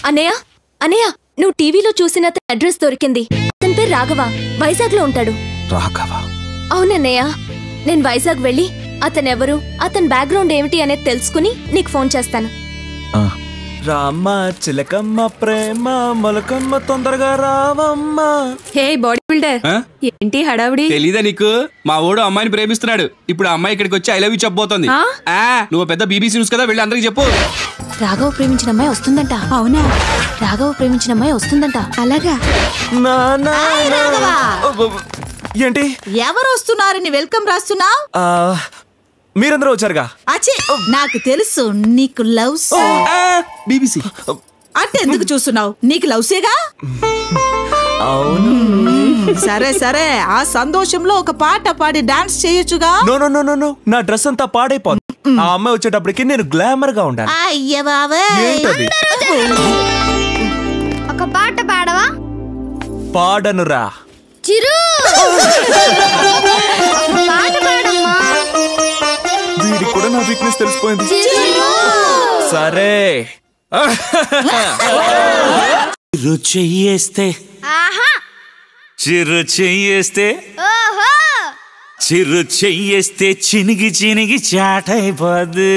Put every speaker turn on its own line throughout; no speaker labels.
అన్నయ్య అన్నయ్య, నువ్వు టీవీలో చూసిన అడ్రస్ దొరికింది. అతని పేరు రాఘవ, వైజాగ్ లో ఉంటాడు.
రాఘవ?
అవునన్నయ్య, నేను వైజాగ్ వెళ్ళి అతనెవరు, అతని బ్యాక్గ్రౌండ్ ఏమిటి అనేది తెలుసుకుని నీకు ఫోన్ చేస్తాను.
రామ్మ చిలకమ్మ ప్రేమ మొలకమ్మ తొందరగా రావమ్మ.
హే బాడీ బిల్డర్, ఏంటి హడావిడి?
తెలీదా నీకు? మా ఓడు అమ్మాయిని ప్రేమిస్తున్నాడు. ఇప్పుడు అమ్మాయి ఇక్కడికి వచ్చి ఐ లవ్ యూ చెప్పబోతోంది. నువ్వు పెద్ద బీబీసీ న్యూస్ కదా, వెళ్ళి అందరికి చెప్పు.
రాఘవ ప్రేమించిన అమ్మాయి వస్తుందంట.
అవునా?
రాఘవ ప్రేమించిన అమ్మాయి వస్తుందంట.
అలాగా?
ఏంటి
ఎవరు వస్తున్నారని వెల్కమ్ రాస్తున్నావు?
మీరందరూ వచ్చారుగా?
అచ్చే, నాకు తెలుసు నీకు లవ్స్.
బీబీసీ
అంటే ఎందుకు చూస్తున్నావు? నీకు లవ్సేగా?
అవును.
సరే సరే, ఆ సంతోషంలో ఒక పాట పాడి డాన్స్ చేయొచ్చుగా.
No no no no no, నా డ్రెస్ అంతా పాడైపోతుంది. ఆ అమ్మాయి వచ్చేటప్పటికి నేను గ్లామర్ గా ఉండాలి.
అయ్య బాబే,
ఒక పాట పాడవా?
పాడనురా.
చిరు పాట పాడమ్మా.
వీడికి కూడా నా వీక్నెస్ తెలిసిపోయింది. సరే. చిరు చెయ్యేస్తే, చిరు చెయ్యేస్తే, చిరు చెయ్యేస్తే చినిగి చినిగి చాటైపోద్దు.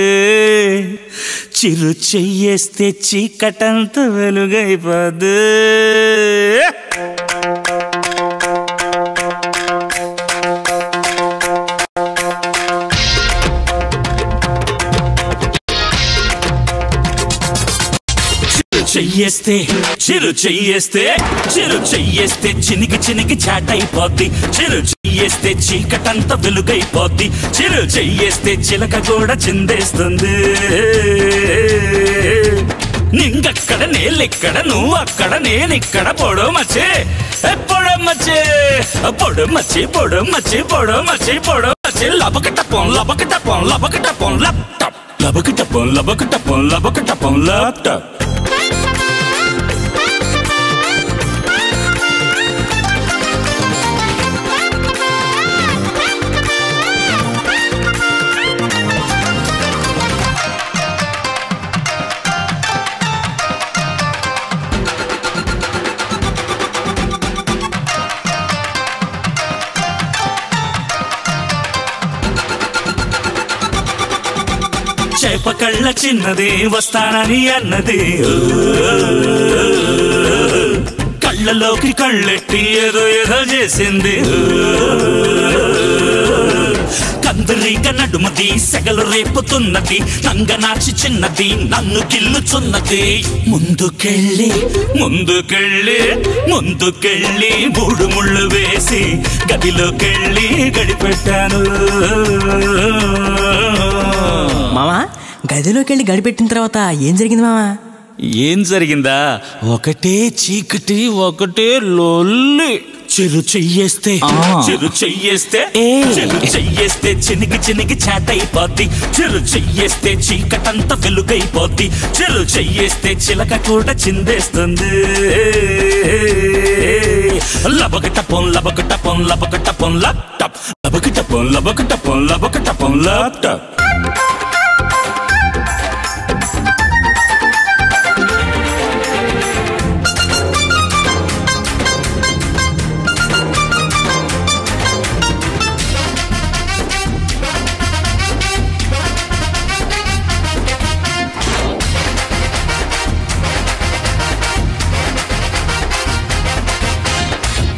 చిరు చెయ్యేస్తే చీకటంత వెలుగైపోద్దు. చెయ్యేస్తే, చిరు చెయ్యేస్తే, చిరు చెయ్యేస్తే చినిగి చినిగి చాటైపోద్ది. చిరు చెయ్యేస్తే చీకటంతా వెలుగైపోద్ది. చిరు చెయ్యేస్తే చిలక కూడా చిందేస్తుంది. నింగక్కడ నేలెక్కడ నువ్వు అక్కడ నేనిక్కడ పొడమచ్చే పొడమచ్చే పొడమచ్చి పొడమచ్చి పొడమచ్చి పొడమచ్చి లబకటపం లబకటపం లబకటపం లప్టప్ లబకటపం లబకటపం లబకటపం లప్టప్. చేప కళ్ళ చిన్నది వస్తానని అన్నది, కళ్ళలోకి కళ్ళెట్టి ఏదో ఏదో చేసింది. కందరీగ నడుమది సెగలు రేపుతున్నది, నంగనాచి చిన్నది నన్ను గిల్లుచున్నది. ముందుకెళ్ళి ముందుకెళ్ళి ముందుకెళ్ళి మూడు ముళ్ళు వేసి గదిలోకెళ్ళి గడిపెట్టాను.
మామా, గదిలోకి వెళ్ళి గడిపెట్టిన తర్వాత ఏం జరిగింది మామా?
ఏం జరిగిందా? ఒకటే చీకటి, ఒకటే లొల్లి. చిరు చెయ్యేస్తే, చిరు చెయ్యేస్తే, చిరు చెయ్యేస్తే చినిగి చినిగి చాటైపోద్ది. చిరు చెయ్యేస్తే చీకటంతా వెలుగైపోద్ది. చిరు చెయ్యేస్తే చిలక కూడా చిందేస్తుంది. లబకటపం లబకటపం లబకటపం లప్టప్ లబకటపం లబకటపం లబకటపం లప్టప్.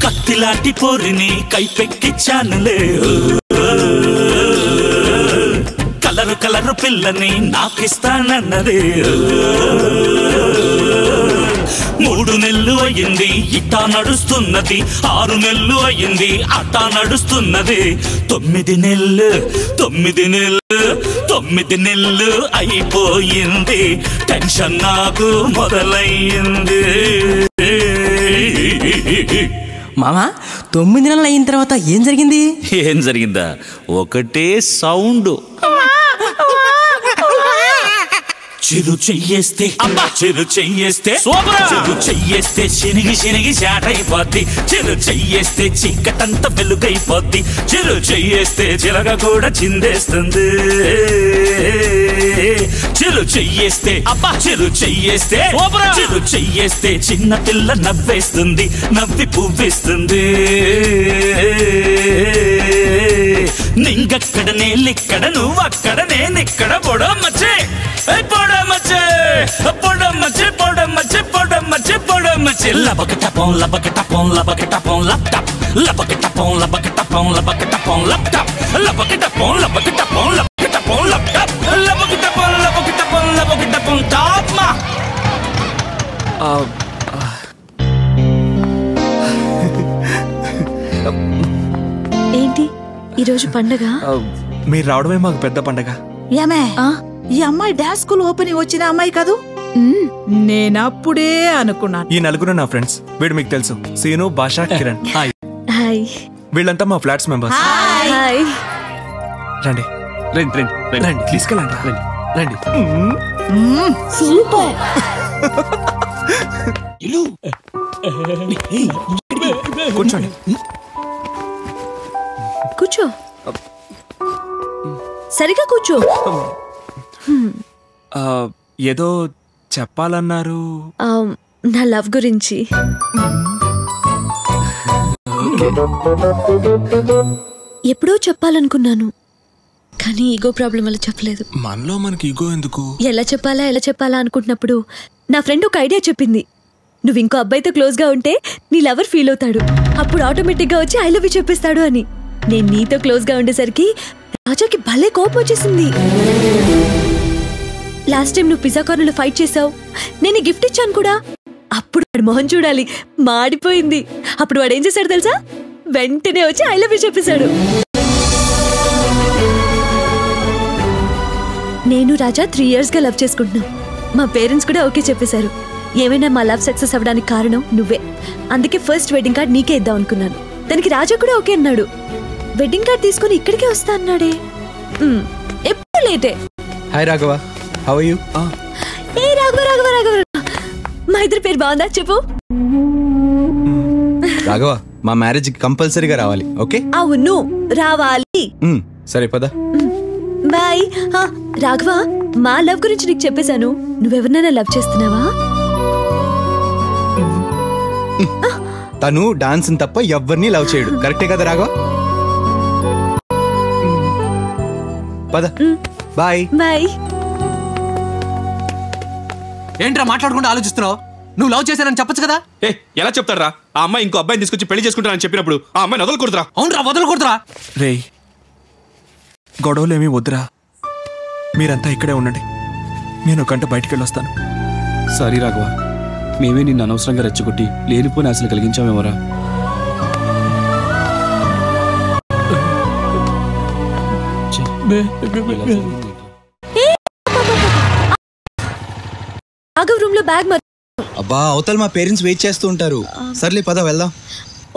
కత్తిలాంటి పోరిని కైపెక్కిచ్చానులే, కలరు కలరు పిల్లని నాకిస్తానన్నది. 3 నెలలు అయ్యింది ఇట్టా నడుస్తున్నది, 6 నెలలు అయ్యింది అట్టా నడుస్తున్నది. 9 నెలలు 9 నెలలు 9 నెలలు అయిపోయింది, టెన్షన్ నాకు మొదలయ్యింది.
మామా, 9 నెలలు అయిన తర్వాత ఏం జరిగింది?
ఏం జరిగిందా? ఒకటే సౌండ్. చిరు చెయ్యేస్తే చిరు చెయ్యేస్తే చిరు చెయ్యేస్తే చినిగి చినిగి చాటైపోద్ది చిరు చెయ్యేస్తే చీకటంతా వెలుగైపోద్ది చిరు చెయ్యేస్తే చిలక కూడా చిందేస్తుంది చిరు చెయ్యేస్తే చిరు చెయ్యేస్తే చిరు చెయ్యేస్తే చిన్న పిల్ల నవ్వేస్తుంది నవ్వి పువ్వేస్తుంది నింగక్కడ నేలిక్కడ నువ్వక్కడ నేనిక్కడ పొడమచ్చే పొడమచ్చే పొడమచ్చే పొడమచ్చే పొడమచ్చే పొడమచ్చే లబకటపం లబకటపం లబకటపం లప్టాప్ లబకటపం లబకటపం లబకటపం లప్టాప్ లబకటపం లబకటపం లబకటపం లప్టాప్ లబకటపం లబకటపం లబకటపం టాప్ మా
ఏంటి ఈరోజు పండగ?
మీరు రావడమే మాకు పెద్ద పండగ.
ఏమే ఈ అమ్మాయి డాన్స్ స్కూల్ ఓపెనింగ్ వచ్చిన అమ్మాయి కాదు? నేనప్పుడే అనుకున్నాను.
ఈ నలుగురు నా ఫ్రెండ్స్. వీడు మీకు తెలుసు, సీను, భాష, కిరణ్.
హాయ్.
వీళ్ళంతా మా ఫ్లాట్స్ మెంబర్స్.
హాయ్.
రండి
రండి రండి
రండి, తీసుకెళ్ళండి. రండి.
సూపర్.
కూర్చోండి.
కూర్చో, సరిగా కూర్చో.
ఏదో చెప్పాలన్నారు.
నా లవ్ గురించి. ఎప్పుడో చెప్పాలనుకున్నాను, కానీ ఈగో ప్రాబ్లం వల్ల చెప్పలేదు.
మనలో మనకి ఈగో ఎందుకు?
ఎలా చెప్పాలా అనుకుంటున్నప్పుడు నా ఫ్రెండ్ ఒక ఐడియా చెప్పింది. నువ్వు ఇంకో అబ్బాయితో క్లోజ్ గా ఉంటే నీ లవర్ ఫీల్ అవుతాడు, అప్పుడు ఆటోమేటిక్ గా వచ్చి ఐ లవ్ యూ చెప్పేస్తాడు అని. నేను నీతో క్లోజ్ గా ఉండేసరికి రాజాకి భలే కోపం వచ్చేసింది. లాస్ట్ టైం నువ్వు పిజ్జా కార్నర్లో ఫైట్ చేసావు, నేను గిఫ్ట్ ఇచ్చాను కూడా. అప్పుడు వాడు మొహం చూడాలి, మాడిపోయింది. అప్పుడు వాడు ఏం చేశాడు తెలుసా? వెంటనే వచ్చి ఐ లవ్ యూ చెప్పేశాడు. నేను రాజా 3 years గా లవ్ చేసుకుంటున్నాం. మా పేరెంట్స్ కూడా ఓకే చెప్పేశారు. ఏమైనా మా లవ్ సక్సెస్ అవ్వడానికి కారణం నువ్వే. అందుకే ఫస్ట్ వెడ్డింగ్ కార్డ్ నీకే ఇద్దాం అనుకున్నాను. దానికి రాజా కూడా ఓకే అన్నాడు. వెడ్డింగ్ కార్డ్ తీసుకుని ఇక్కడికే వస్తా అన్నాడే. ఎప్పుడు లేటే.
Hi Raghava, how are you?
ఏ రాఘవ, మా ఇద్దరి పేరు బాగుందా చెప్పు.
రాఘవ, మా మ్యారేజ్ కి కంపల్సరీగా రావాలి, ఓకే?
అవును, రావాలి.
సరే పద.
బాయ్. రాఘవ, మా లవ్ గురించి నీకు చెప్పేశాను. నువ్వెవరినైనా లవ్ చేస్తున్నావా?
తను డాన్స్ తప్ప ఎవరిని లవ్ చేయడు, కరెక్టే కదా రాఘవ? పద. బాయ్.
బాయ్.
ఏంట్రా మాట్లాడకుండా ఆలోచిస్తున్నావు? నువ్వు లవ్ చేశానని చెప్పొచ్చు కదా.
ఎలా చెప్తారా? ఆ అమ్మాయి ఇంకో అబ్బాయిని తీసుకొచ్చి పెళ్లి చేసుకుంటానని చెప్పినప్పుడు ఆ అమ్మాయిని వదలకూడదురా.
అవునరా, వదలకూడదురా.
రేయ్, గొడవలేమీ వద్దురా. మీరంతా ఇక్కడే ఉండండి, నేను ఒక గంట బయటికి వెళ్ళొస్తాను.
సారీ రాఘవ, మేమే నిన్ను అనవసరంగా రెచ్చగొట్టి లేనిపోని ఆశలు కలిగించామేమోరా.
రాఘవ్ రూమ్ లో బ్యాగ్
అబ్బా, అవతల మా పేరెంట్స్ వెయిట్ చేస్తూ ఉంటారు. సర్లే పద వెళ్దాం.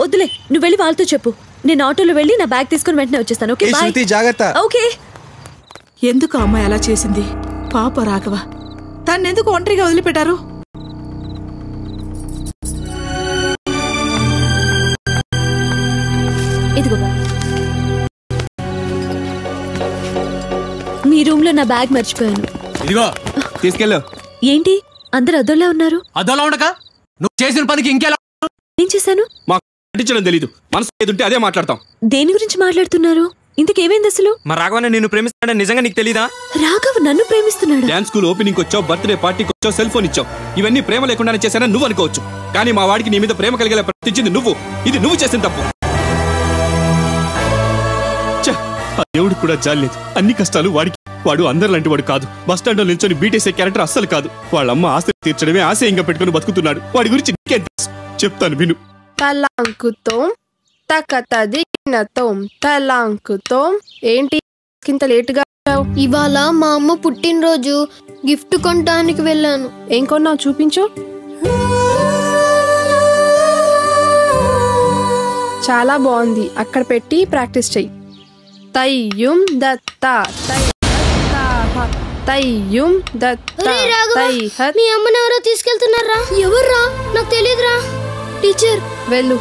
వద్దులే, నువ్వు వెళ్ళి వాళ్ళతో చెప్పు. నేను ఆటోలో వెళ్ళి నా బ్యాగ్ తీసుకుని వెంటనే వచ్చేస్తాను. Okay bye.
జాగ్రత్త.
ఓకే.
ఎందుకు అమ్మాయి అలా చేసింది? పాప రాఘవ, తన్నెందుకు ఒంటరిగా వదిలిపెట్టారు?
ఇదిగో, మీ రూమ్ లో నా బ్యాగ్ మర్చిపోయాను.
ఇదిగో
తీసుకెళ్ళు.
ఏంటి అందరు అదోలా ఉన్నారు?
అదోలా ఉండక నువ్వు చేసిన పనికి ఇంకెలా?
ఏం చేశాను?
మాకు నటించడం తెలీదు, మనసు ఏదుంటే అదే మాట్లాడతాం.
దేని గురించి మాట్లాడుతున్నారు? ఇంతకేమైంది అసలు?
మా రాఘవ నిన్ను ప్రేమిస్తాడని నిజంగా నీకు తెలీదా?
రాఘవ్ నన్ను ప్రేమిస్తున్నాడా?
డాన్స్ స్కూల్ ఓపెనింగ్ వచ్చావు, బర్త్డే పార్టీకి వచ్చావు, సెల్ ఫోన్ ఇచ్చావు. ఇవన్నీ ప్రేమ లేకుండానే చేశానని నువ్వు అనుకోవచ్చు, కానీ మా వాడికి నీ మీద ప్రేమ కలిగేలా ప్రవర్తించింది నువ్వు. ఇది నువ్వు చేసిన తప్పు. ఆ దేవుడికి కూడా జాలేదు. అన్ని కష్టాలు వాడికి. వాడు అందరిలాంటి వాడు కాదు. బస్ స్టాండ్ లో నిల్చొని బీటేసే క్యారెక్టర్ అస్సలు కాదు. వాళ్ళమ్మ ఆస్తి తీర్చడమే ఆశయంగా పెట్టుకుని బతుకుతున్నాడు. వాడి గురించి నీకేం తెలుసు? చెప్తాను విను.
తలాంకుతో తకతదినతో తలాంకుతో. ఏంటి ఇంత లేటుగా?
ఇవాళ మా అమ్మ పుట్టినరోజు, గిఫ్ట్ కొనడానికి వెళ్ళాను.
ఏం కొన్నావు చూపించు. చాలా బాగుంది, అక్కడ పెట్టి ప్రాక్టీస్ చెయ్యి. తయ్యుం దత్త తయ్యుం దత్తైహత్.
మీ అమ్మని ఎవరో తీసుకెళ్తున్నారా? ఎవర్రా? నాకు తెలియదురా. టీచర్
వెళ్ళు.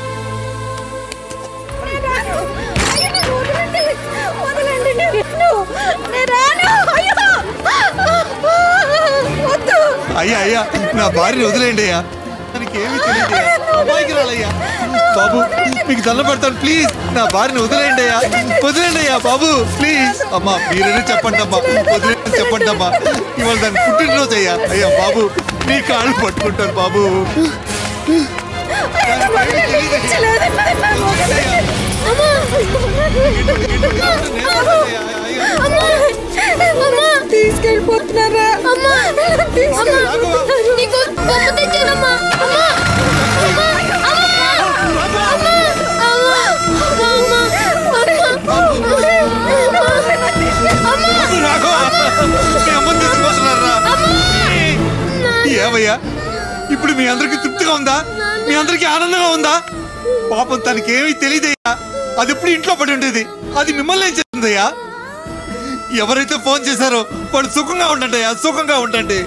అయ్యా అయ్యా నా భార్యని వదిలేండి అయ్యా, మనకేమీ తెలియదు అమ్మాయికి రాలయ్యా. బాబు మీకు దండం పెడతాను, ప్లీజ్ నా భార్యని వదిలేండి అయ్యా, వదిలేండి అయ్యా బాబు ప్లీజ్. అమ్మా మీరేనే చెప్పండి అమ్మా, వదిలేండి చెప్పండి అమ్మా. ఇవాళ దాన్ని పుట్టినరోజు అయ్యా. అయ్యా బాబు నీ కాళ్ళు పట్టుకుంటాను బాబు.
తీసుకెళ్ళిపోతున్నారా?
ఏమయ్యా ఇప్పుడు మీ అందరికి తృప్తిగా ఉందా? మీ అందరికి ఆనందంగా ఉందా? పాపం తనకి ఏమీ తెలియదయ్యా, అది ఎప్పుడు ఇంట్లో పడి ఉండేది, అది మిమ్మల్ని ఏం చేస్తుందయ్యా? ఎవరైతే ఫోన్ చేశారో వాళ్ళు సుఖంగా ఉండండి అయ్యా, సుఖంగా ఉండండి.